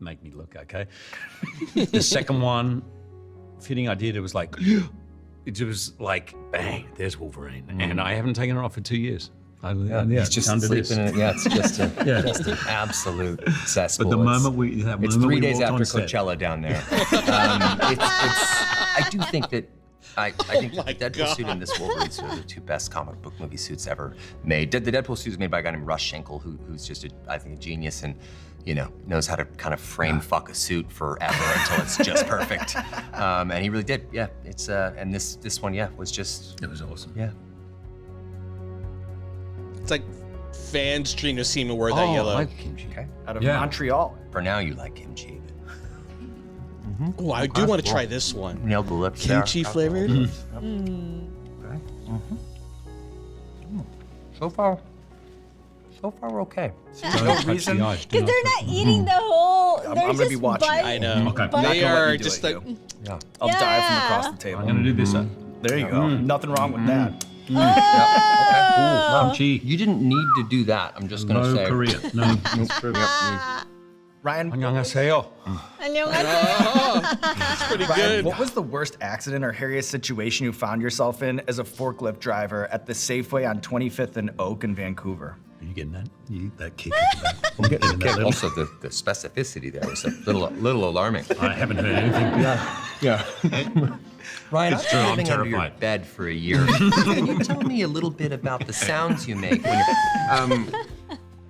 make me look okay. The second one, fitting I did, it was like, bang, there's Wolverine. And I haven't taken it off for 2 years. He's just sleeping in it. Yeah, it's just just an absolute cesspool. But the moment it's 3 days after Coachella down there. I do think that I think the Deadpool suit and this Wolverine suit are the two best comic book movie suits ever made. The Deadpool suit is made by a guy named Russ Schenkel, who's just I think a genius and knows how to kind of frame fuck a suit forever until it's just perfect. And he really did. Yeah, it's and this one was just it was awesome. Yeah. It's like fans dream of seeing me wear that yellow. I like kimchi. Okay. Out of Montreal. For now, you like kimchi. Oh, I do want to try this one. Nailed the lips. Kimchi flavored. Okay. So far we're okay. No reason. Because they're not eating the whole. I'm they're gonna just be watching. I know. Okay. They gonna let are you do just it, like. you. Yeah. I'll dive from Yeah. across the table. I'm gonna do this. There you go. Nothing wrong with that. Kimchi. You didn't need to do that. I'm just gonna say. Korea. No. Ryan, 안녕하세요. 안녕하세요. That's pretty Ryan, good. what was the worst accident or hairiest situation you found yourself in as a forklift driver at the Safeway on 25th and Oak in Vancouver? Are you getting that? You get that kick. I'm getting that. Also, the specificity there was a little alarming. I haven't heard anything. Yeah. Ryan, I've true, been I'm living under your terrified. bed for a year. Can you tell me a little bit about the sounds you make when you're...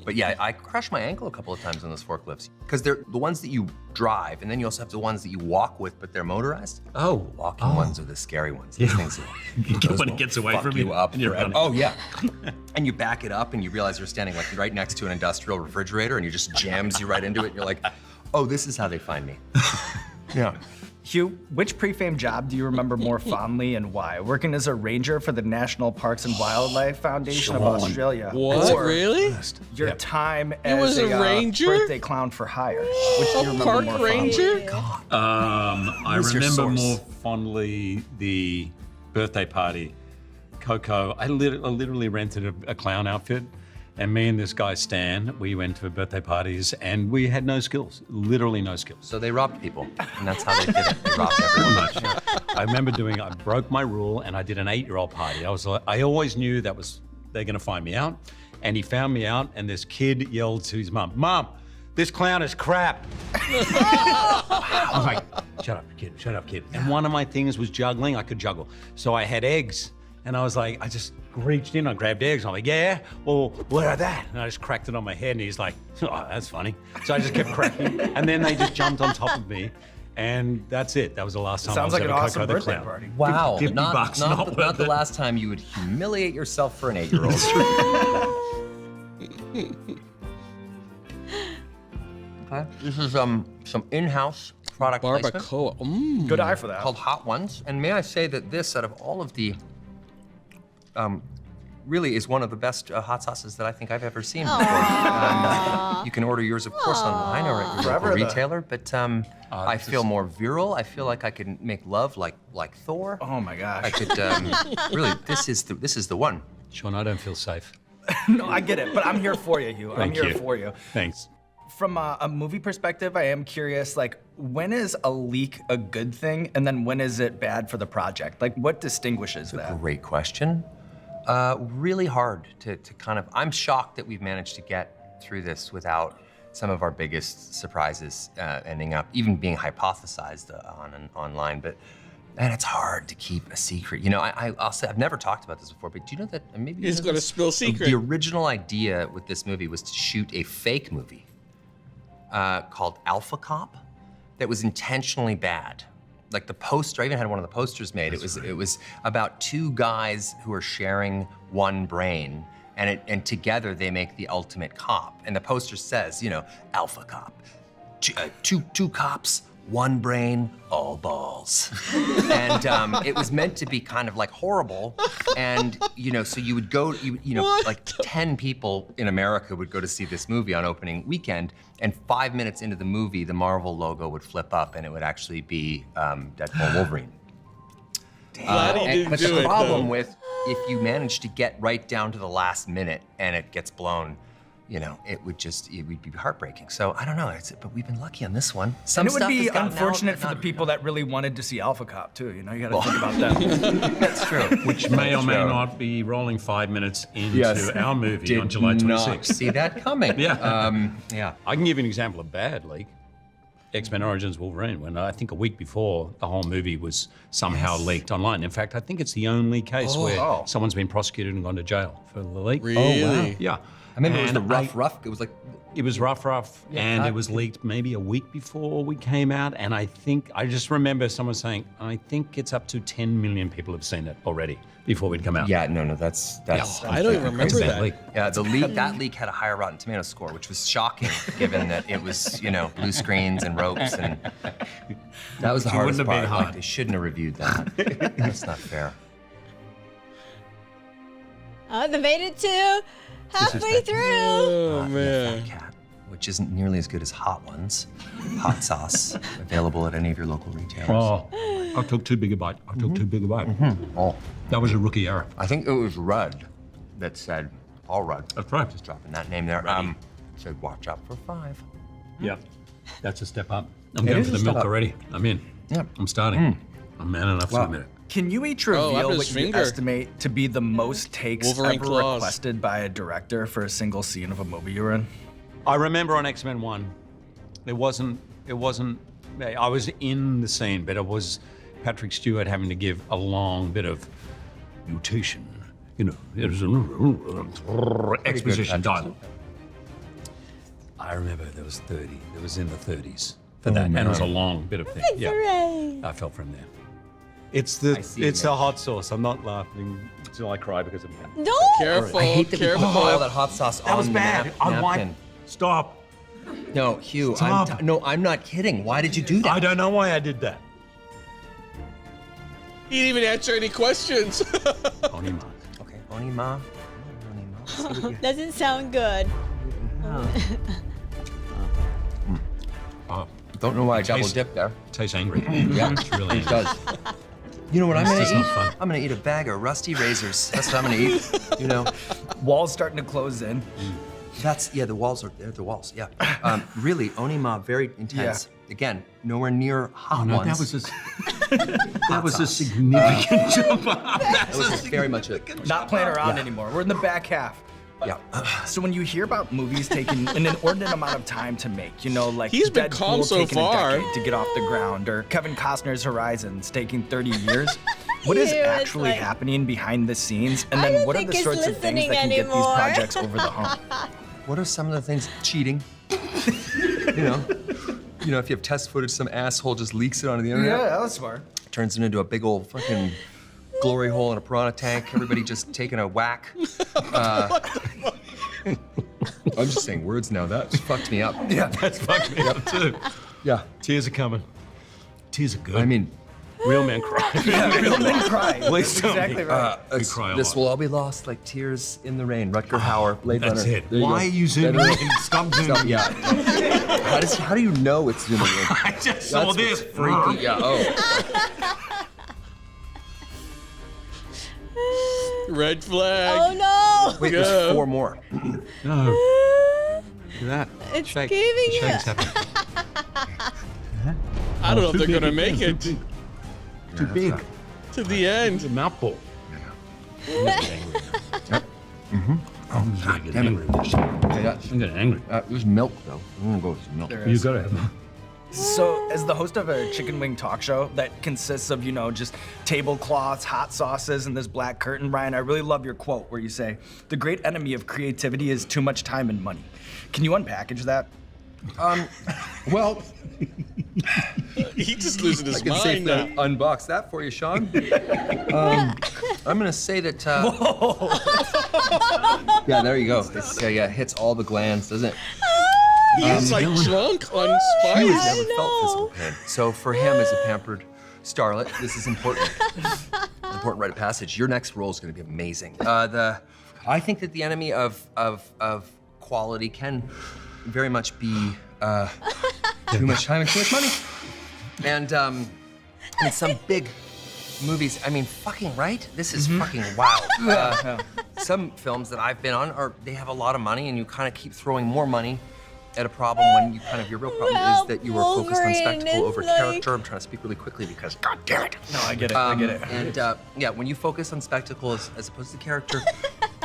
But yeah, I crushed my ankle a couple of times on those forklifts because they're the ones that you drive, and then you also have the ones that you walk with, but they're motorized. Oh. The walking ones are the scary ones. These things When it gets away fuck from you up and you're forever. running. Oh yeah. And you back it up and you realize you're standing like right next to an industrial refrigerator and you just jams you right into it and you're like, oh, this is how they find me. Yeah. Hugh, which pre-fame job do you remember more fondly and why? Working as a ranger for the National Parks and Wildlife Foundation of Australia. What? Or Really? your time was as a ranger? birthday clown for hire. Which do you remember Park more fondly? ranger? I Who's your remember source? more fondly the birthday party. Coco, I literally rented a clown outfit, and me and this guy Stan, we went to birthday parties, and we had no skills, literally no skills. So they robbed people, and that's how they did it. They robbed everyone. I remember I broke my rule, and I did an 8-year-old party. I always knew they're gonna find me out, and he found me out, and this kid yelled to his mom, "Mom, this clown is crap." I was like, shut up, kid. And one of my things was juggling. I could juggle. So I had eggs, and I was like, I just reached in, I grabbed eggs. I'm like, yeah, well, what are that? And I just cracked it on my head, and he's like, oh, that's funny. So I just kept cracking, and then they just jumped on top of me, and that's it. That was the last time Sounds I like was an ever awesome Coco the birthday Clown. party. Wow. 50 bucks, not not worth the it. last time you would humiliate yourself for an 8-year-old. Okay. This is some in-house product placement Barbacoa. Good eye for that. called Hot Ones. And may I say that this, out of all of the, really is one of the best hot sauces that I think I've ever seen before. You can order yours, of course, online or at your Forever local the- retailer. But I feel more virile. I feel like I can make love like Thor. Oh my I gosh. could really. This is the one. Sean, I don't feel safe. No, I get it, but I'm here for you, Hugh. I'm Thank here you. for you. Thanks. From a movie perspective, I am curious, like, when is a leak a good thing, and then when is it bad for the project? Like, what distinguishes that? Great question. Really hard to kind of. I'm shocked that we've managed to get through this without some of our biggest surprises ending up even being hypothesized online. But man, it's hard to keep a secret. You know, I'll say I've never talked about this before, but do you know that maybe you He's know gonna this? spill secret. The original idea with this movie was to shoot a fake movie called Alpha Cop that was intentionally bad. Like the poster, I even had one of the posters made. It was about two guys who are sharing one brain, and together they make the ultimate cop. And the poster says, you know, Alpha Cop, two cops, one brain, all balls. And it was meant to be kind of like horrible. And, you know, so you would go, like 10 people in America would go to see this movie on opening weekend. And 5 minutes into the movie, the Marvel logo would flip up and it would actually be Deadpool Wolverine. Glad he didn't But do the it, problem though. with, if you manage to get right down to the last minute and it gets blown, it would be heartbreaking. So I don't know, but we've been lucky on this one. And it would stuff be has gotten unfortunate out, for the not- people that really wanted to see Alpha Cop too. You gotta think about them. That's true. Which may or may not be rolling 5 minutes into our movie on July 26th. See that coming. Yeah. Yeah. I can give you an example of bad leak. X-Men Origins Wolverine, when I think a week before the whole movie was somehow leaked online. In fact, I think it's the only case where someone's been prosecuted and gone to jail for the leak. Really? Yeah. I remember it was And the rough. It was like. It was rough, and it was leaked maybe a week before we came out. And I just remember someone saying, I think it's up to 10 million people have seen it already before we'd come out. Yeah, no, that's. I don't even remember Bad that. leak. Yeah, that leak had a higher Rotten Tomatoes score, which was shocking, given that it was, blue screens and ropes, and that was the hardest wouldn't have part. been hard. Like, they shouldn't have reviewed that. That's not fair. Oh, they made it to halfway through. Oh, man. Fat Cat, which isn't nearly as good as Hot Ones. Hot sauce, available at any of your local retailers. Oh, I took too big a bite. Oh, That was a rookie error. I think it was Rudd that said, Paul Rudd. That's right. Just dropping that name there. Said, watch out for 5. Yeah, that's a step up. I'm going is for a the step milk up. already. I'm in. Yeah. I'm starting. I'm man enough to Wow. admit it. Can you each after reveal his what you finger. estimate to be the most takes Wolverine ever claws. requested by a director for a single scene of a movie you're in? I remember on X-Men 1, it wasn't, I was in the scene, but it was Patrick Stewart having to give a long bit of mutation. It was exposition dialogue. I remember there was 30. It was in the 30s for that, and it was a long bit of thing. Yeah, Hooray. I fell from there. It's the hot sauce. I'm not laughing until I cry because of that. No. Careful, I hate that we careful. put all that hot sauce on That was the bad. napkin. Stop. No, Hugh, Stop. I'm not kidding. Why did you do that? I don't know why I did that. He didn't even answer any questions. Onima. Okay, Onima. Onima. Doesn't sound good. Don't know why I double Tastes- dipped there. Tastes angry. Yeah, It's really it does. You know what I'm This gonna is eat? not fun. I'm gonna eat a bag of rusty razors. That's what I'm gonna eat. Walls starting to close in. The walls are the walls. Yeah. Really, Onima, very intense. Again, nowhere near hot ones. that was a significant jump up. That was very much a. Not playing around anymore. We're in the back half. Yeah. So when you hear about movies taking an inordinate amount of time to make, like He's been Deadpool calm so taking far. a decade to get off the ground, or Kevin Costner's Horizons taking 30 years, what is Ew, it's actually like- happening behind the scenes? And I then don't what are think the he's sorts of things listening that can get these anymore. projects over the hump? What are some of the things? Cheating. If you have test footage, some asshole just leaks it onto the internet. that was smart. Turns it into a big old fucking glory hole in a piranha tank. Everybody just taking a whack. I'm just saying words now. That fucked me up. Yeah, that's fucked me up too. Yeah. Tears are coming. Tears are good. I mean, real men cry. Yeah, real men cry. Please That's tell me. exactly right. cry a this lot. will all be lost like tears in the rain. Rutger Hauer, Blade That's Runner. it. There you Why go. are you zooming Better- in? Stop zooming in. Yeah. How do you know it's zooming in? I just saw That's this. what's freaky. Yeah. Oh. Red flag. Oh Wait, Go. there's 4 more. No. no. Look at that. It's Shake. giving The you- shake's happening. I don't know if they're gonna make it Too big. to the end. It's a mouthful. I'm getting angry with this. Yeah, I'm getting angry. there's milk though. I'm gonna go with some milk. You gotta have. So, as the host of a chicken wing talk show that consists of, just tablecloths, hot sauces, and this black curtain, Ryan, I really love your quote where you say, "The great enemy of creativity is too much time and money." Can you unpackage that? Well, He's just losing his I can say mind now. unbox that for you, Sean. I'm gonna say that. Yeah, there you go. It's, hits all the glands, doesn't it? He's like drunk on He spice. has never felt physical pain. So for him, as a pampered starlet, this is important. Important rite of passage. Your next role is going to be amazing. I think that the enemy of quality can very much be too much time and too much money. And in some big movies, I mean, fucking right? This is fucking wow. some films that I've been on they have a lot of money, and you kind of keep throwing more money at a problem when your real problem is that you are focused on Wolverine spectacle is over like- character. I'm trying to speak really quickly because, God damn it. No, I get it. I get it. And yeah, when you focus on spectacle as opposed to character,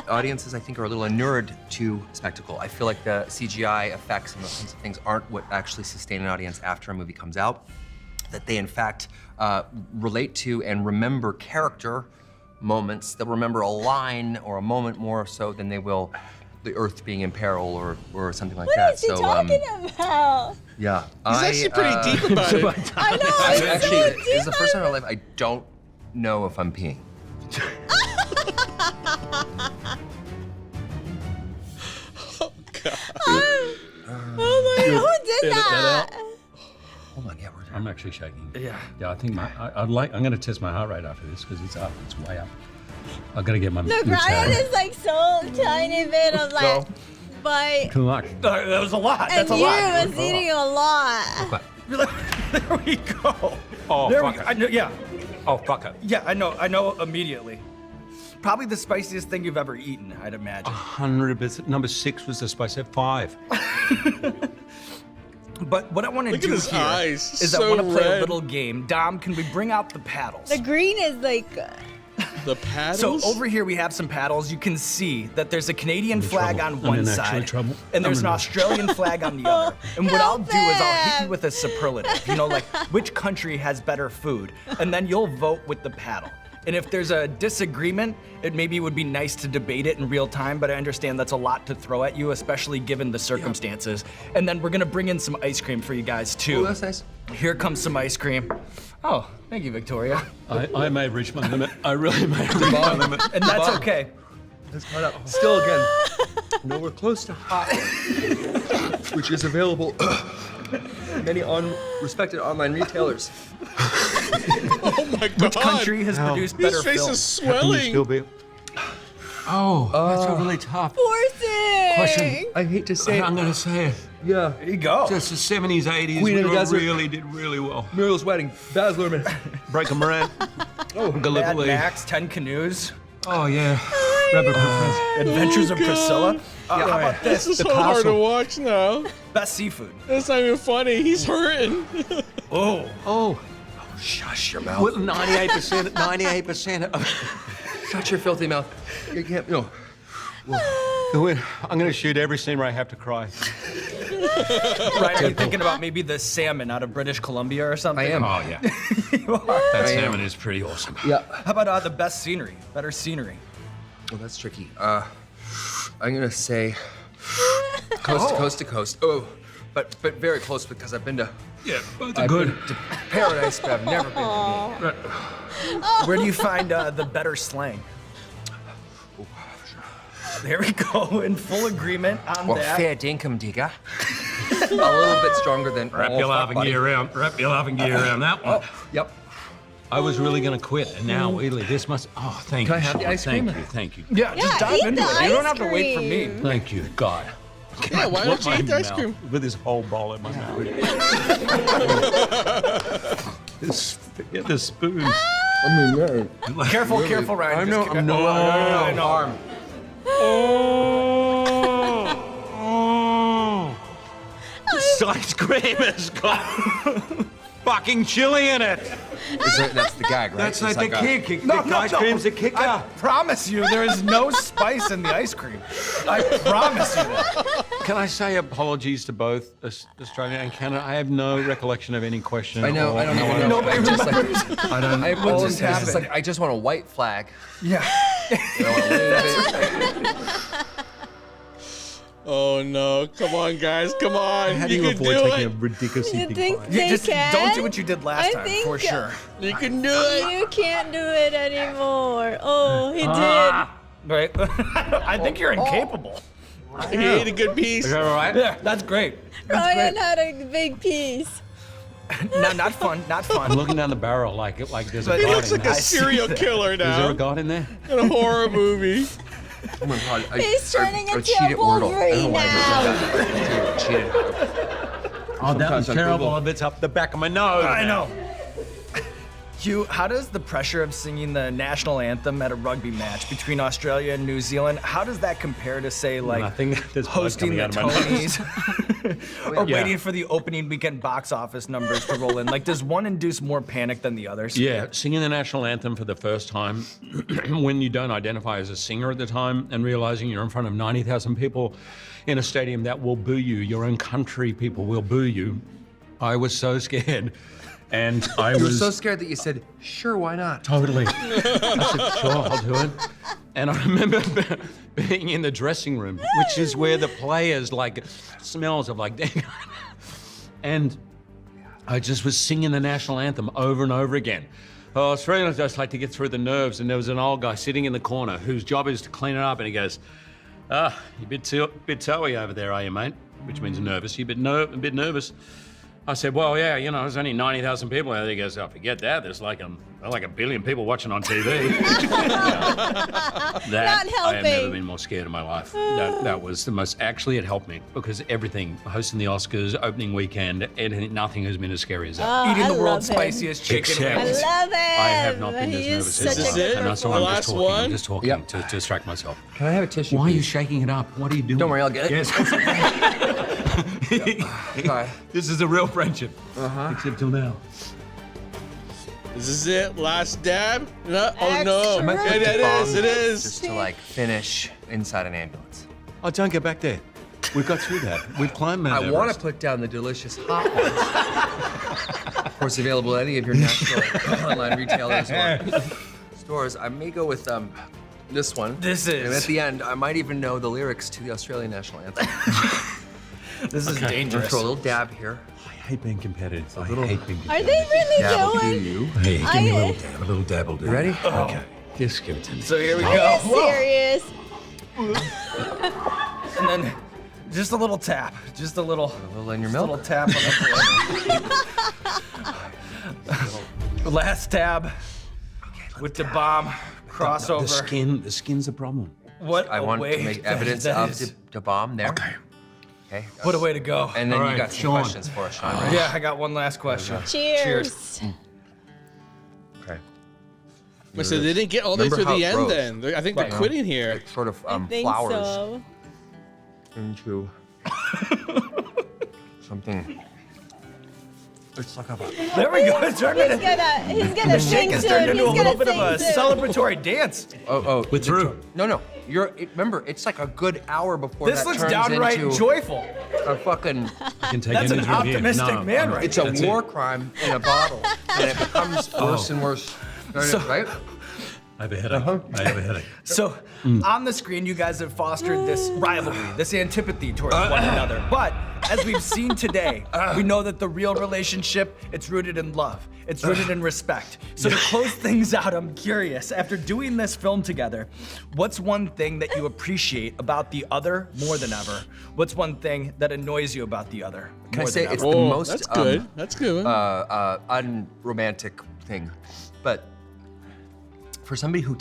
audiences, I think, are a little inured to spectacle. I feel like the CGI effects and those kinds of things aren't what actually sustain an audience after a movie comes out. That they, in fact, relate to and remember character moments. They'll remember a line or a moment more so than they will the Earth being in peril or something like that. What is he talking about? Yeah. He's actually pretty deep about it. I know. I it's actually, so this is the deep. first time in my life I don't know if I'm peeing. Oh my God, who did that? Hold on, yeah, I'm actually shaking. Yeah. Yeah, I think I'm going to test my heart rate after this because it's up. It's way up. I've got to get my Look, lips Ryan out. is like so tiny bit of like, but Too much. That was a lot. and That's a you lot. was eating a lot. There we go. Oh, there fuck we it. go. I know, yeah. Oh, fuck it. Yeah, I know immediately. Probably the spiciest thing you've ever eaten, I'd imagine. 100%. Number 6 was the spice at 5. But what I want to Look at do his here eyes, is I so want to play a red. little game. Dom, can we bring out the paddles? The green is like, The paddles? So over here we have some paddles. You can see that there's a Canadian flag trouble. on I'm one in actual side, trouble. and there's I'm an in- Australian flag on the other. And what I'll do is I'll hit you him. with a superlative. You know, like which country has better food, and then you'll vote with the paddle. And if there's a disagreement, it maybe would be nice to debate it in real time, but I understand that's a lot to throw at you, especially given the circumstances. And then we're gonna bring in some ice cream for you guys too. Oh, that's nice. Here comes some ice cream. Oh, thank you, Victoria. I may have reached my limit. I really may have reached my limit. And that's okay. Let's cut up. Still again, nowhere close to hot, which is available at many respected online retailers. Oh my God. Which country has produced better His face film? is Can you still swelling. be? Oh, that's really tough. poor thing. Question. I hate to say I'm it. going to say it. Yeah. There you go. Just the 70s, 80s, Queen we of the Desert. really did really well. Muriel's Wedding, Baz Luhrmann. Break a Moran. Oh, Mad Gallipoli. Max, 10 Canoes, Oh, yeah. Rebel Adventures of God. Priscilla. How about This this? is so hard to watch now. Best seafood. That's not even funny. He's hurting. Oh, Oh, Shush your mouth. with 98% of... Shut your filthy mouth. You can't, I'm going to shoot every scene where I have to cry. right. Are you thinking about maybe the salmon out of British Columbia or something? I am. Oh, yeah. You are. That salmon is pretty awesome. Yeah. How about the best scenery? Better scenery. Oh, that's tricky. I'm gonna say coast to coast to coast. Oh, but very close because I've been to Yeah, both I've been to paradise, but I've never been to Where do you find the better slang? There we go. In full agreement on well, that. fair dinkum digger. A little bit stronger than Wrap oh, your fuck, laughing buddy. gear around. Wrap your laughing gear around that one. Yep. I was really going to quit, and now, Wheatley, this must... Oh, thank Can I you, have the Sean. ice cream? Thank you. Yeah, just Yeah, dive eat into the it. You don't ice have to wait for me. cream. Thank you, God. Yeah, why don't you My eat the ice mouth cream? With this whole bowl in my mouth. Get the spoon. Careful, careful, Ryan. I know. Just keep- No. Arm. This ice cream has got fucking chili in it. That's the gag, right? That's It's like the a- kick. No, The no, ice no. cream's a kicker. I promise you, there is no spice in the ice cream. I promise you that. Can I say apologies to both Australia and Canada? I have no recollection of any question. I know. or- I don't even know. Nobody I just, remembers. I don't. I What just, just it's just happened? like I just want a white flag. Yeah. You know, a little bit. Oh no! Come on, guys! Come on! How do You you can avoid do taking a it! ridiculously You big think bite? Yeah, they just can? don't do what you did last I time, think for sure. You can do it! You can't do it anymore. Oh, he Right? I think you're incapable. He ate a good piece. Is that all right? Yeah, that's great. did. That's Ryan great. had a big piece. No, not fun. Not I'm fun. looking down the barrel like there's a But He god looks in like there. a serial killer Is there now a god in there? in a horror movie. Oh my god! He's turning I into cheat a at Wordle. I don't Wolverine know why I did that. I cheated. Oh, that was Sometimes I terrible. Google. If it's up the back of my nose. I know. Hugh, how does the pressure of singing the national anthem at a rugby match between Australia and New Zealand, how does that compare to, say, like I think there's blood hosting coming the out of my Tonys or waiting for the opening weekend box office numbers to roll in? Like, does one induce more panic than the others? Yeah, singing the national anthem for the first time when you don't identify as a singer at the time and realizing you're in front of 90,000 people in a stadium that will boo you, your own country people will boo you. I was so scared. And I You were was so scared that you said, sure, why not? totally. I said, sure, I'll do it. And I remember being in the dressing room, which is where the players like smells of like, and I just was singing the national anthem over and over again. Oh, Australians just like to get through the nerves, and there was an old guy sitting in the corner whose job is to clean it up, and he goes, you're a bit toey over there, are you, mate? Which means nervous. You're a bit nervous. I said, well, yeah, you know, there's only 90,000 people out there. He goes, oh, forget that. There's like a billion people watching on TV. Not I have never helping. been more scared in my life. That was the most, actually it helped me because everything, hosting the Oscars, opening weekend, nothing has been as scary as that. Eating I the world's love him. spiciest chicken Except- I wings. love him. I have not been He as is nervous such as a This is good it? And that's why The I'm last just talking. one? I'm just talking Yep. to distract myself. Can I have a tissue? Why are you please? shaking it up? What are you doing? Don't worry, I'll get it. Yes. Okay. This is a real friendship. Except till now. This is it. Last dab. No. Oh Extra. no. I might It, put it is. It is. Just to like finish inside an ambulance. Oh, don't get back there. We've got through that. We've climbed Mount I want Everest. to put down the delicious hot ones. Of course, available at any of your national online retailers or stores. I may go with this one. This And at is the end, I might even know the lyrics to the Australian national anthem. this is I'm gonna dangerous. throw a little dab here. I hate being competitive. I little- hate being Are competitive. they really Dab will do doing? you. Hey, give me a I- little dab. A little dab will do. You ready? Okay. Just give it to me. So here we Are go. you Whoa. serious? And then just a little tap. Just a little, A little in your just a milk. little tap on the Last tab with the bomb crossover. The skin's a problem. What I a want way to make that- evidence that of is- the bomb there. Okay. Okay. What a way to go. And then All you right, got some Sean. questions for us, Sean, right? Yeah, I got one last question. Cheers. Okay. I said they didn't get all the way Remember to the how it end. grows? Then I think they're Right. quitting here. It sort of I think flowers so. into something. It's like a There we go. It turned into, He's gonna the sing shake has soon. turned into a He's little gonna bit of a sing soon. celebratory dance. We're through. no. Remember, it's like a good hour before This that looks turns downright into joyful. a fucking. I can take That's an anything here. optimistic No, man I'm- right It's a that's war it. crime in a bottle, and it becomes worse and worse. Right? I have a headache. I have a headache. So on the screen, you guys have fostered this rivalry, this antipathy towards one another. But as we've seen today, we know that the real relationship, it's rooted in love. It's rooted in respect. So to close things out, I'm curious, after doing this film together, what's one thing that you appreciate about the other more than ever? What's one thing that annoys you about the other Can I more say than it's ever? the Oh, most that's good. That's good. unromantic thing, but for somebody who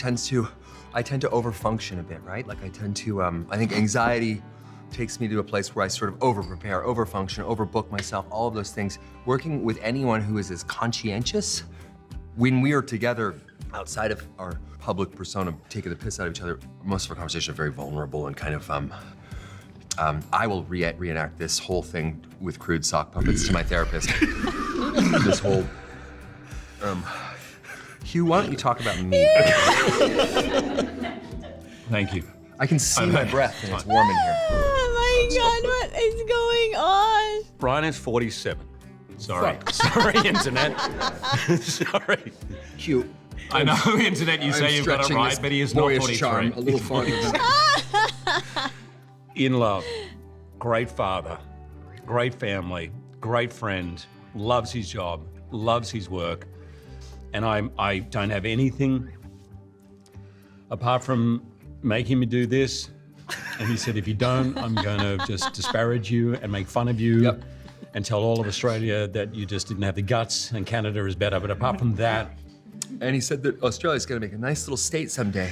I tend to overfunction a bit, right? Like I tend to, I think anxiety takes me to a place where I sort of over-prepare, overfunction, overbook myself, all of those things. Working with anyone who is as conscientious, when we are together outside of our public persona, taking the piss out of each other, most of our conversations are very vulnerable and kind of, I will reenact this whole thing with crude sock puppets to my therapist. This whole, Hugh, why don't you talk about me? Thank you. I can see my breath and it's warm in here. Oh my God, what is going on? Brian is 47. Sorry. Sorry, internet. Sorry. Hugh, I know, internet, you say you've got it stretching right, this but he is not boyish 43. charm a little farther than In love, great father, great family, great friend, loves his job, loves his work, and I don't have anything apart from making me do this. And he said, if you don't, I'm going to just disparage you and make fun of you Yep. and tell all of Australia that you just didn't have the guts and Canada is better. But apart from that, And he said that Australia's gonna make a nice little state someday.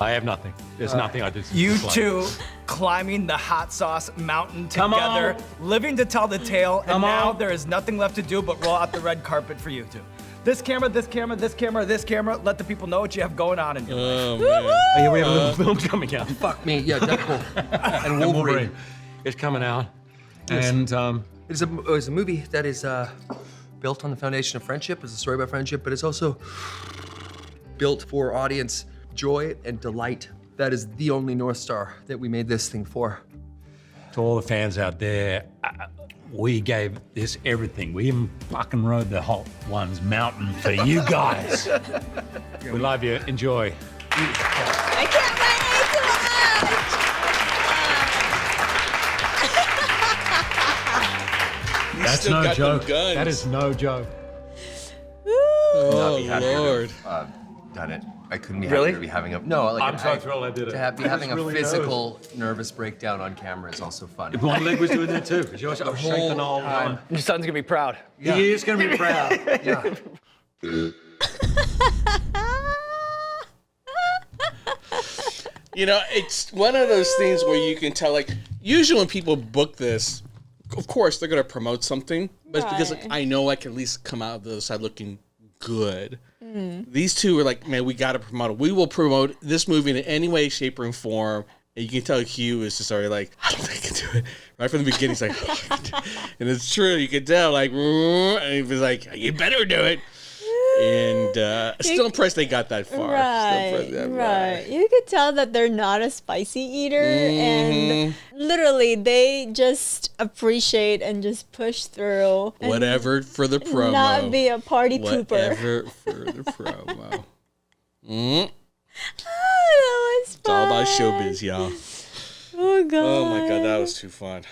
I have nothing. There's nothing I did. You dislike. two climbing the hot sauce mountain Come on. together, living to tell the tale, Come and now on. there is nothing left to do but roll out the red carpet for you two. This camera, this camera, this camera, this camera, let the people know what you have going on in your life. Oh, man. Oh, yeah, we have a little film coming out. Fuck me, yeah, Deadpool and Wolverine. It's coming out. And It's a movie that is built on the foundation of friendship. It's a story about friendship, but it's also built for audience joy and delight. That is the only North Star that we made this thing for. to all the fans out there, we gave this everything. We even fucking rode the Hot Ones mountain for you guys. We love you. Enjoy. I can't wait too much. That's still no got them joke. guns. That is no joke. Oh, Be happy to Lord. have, done it. I couldn't be Really? happier to be having a I'm so thrilled I did it. To be having a Really physical nervous breakdown on camera is also fun. My leg was doing that too. Because I was shaking the whole time. Your son's gonna be proud. Yeah. He is going to be proud. Yeah. You know, it's one of those things where you can tell, like, usually when people book this, of course, they're going to promote something, but it's because, like, Right. I know I can at least come out of the other side looking good. These two were like, man, we got to promote it. We will promote this movie in any way, shape, or form. And you can tell Hugh is just already like, I don't think I can do it. Right from the beginning, he's like, oh, I can do it. And it's true. You can tell, like, and he was like, you better do it. And still impressed they got that far. Still impressed that far. Right. You could tell that they're not a spicy eater, and literally they just appreciate and just push through. And Whatever for the promo. not be a party pooper. Whatever for the promo. That was It's all about fun. showbiz, y'all. Oh god. Oh my god, that was too fun.